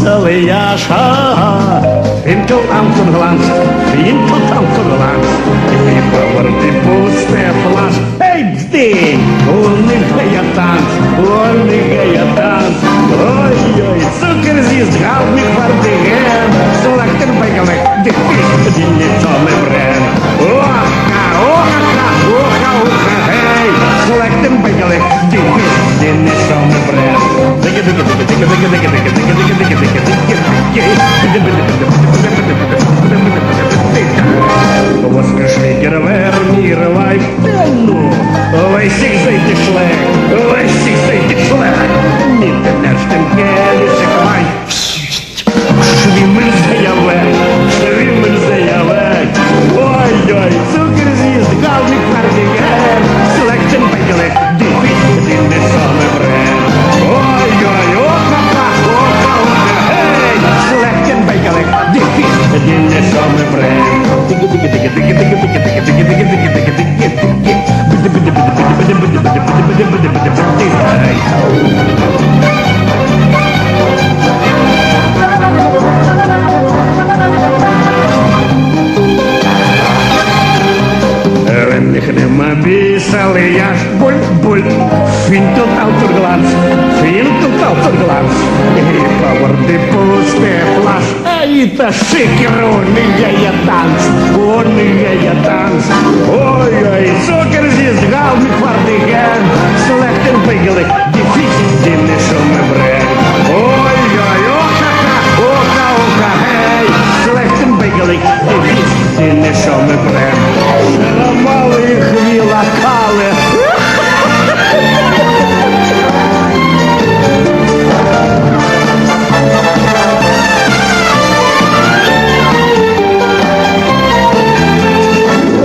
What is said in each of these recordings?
Saliasha, into Amsterdam, into Amsterdam, и повороты пустые флаж. Эй, бзди, лунный гаятанц, ой-ой, сукер зист, галмик фардеген, сулактер байгалек, дефис, диннитоны брен. Оха, эй, сулактер байгалек, дефис, диннитоны брен. Воскрешвигер вернир лайф ну, лайсик зайди шлек, лайсик зайди шлек. Митте нерштен гелисик май. Швиммель заявек. Ой-ой, цукер зист, галмик фардеген, селектен байгалек, дефис, динне соме брен. Ой-ой, оха, эй, селектен байгалек, дефис, динне соме брен. Нема бісали я ж буль-буль, фінтут автогланс, і поворди пусте флаш, ай та шикер, я танц, ой-ой, сокер зіст, галмик фардеген, селектен бигелик, дефіс, дінне шуме брен, ой-ой, оха, гей, селектен бигелик, дефіс, дінне шуме брен, шарамали хвіла кале.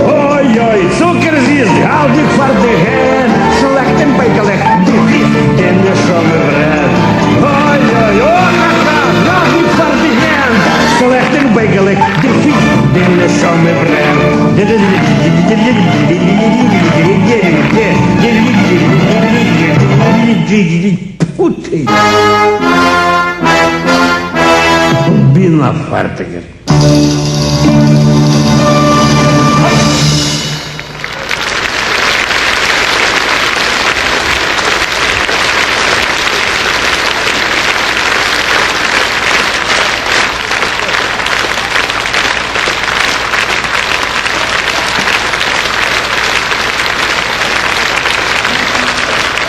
Ой-ой, цукер з'їзд, галдік фардеген, селектен бейгалек, дефіс, дінне шоме брен. Ой-ой, оха, галдік фардеген, селектен бейгалек, дефіс, дінне шоме брен. Біна фартеген.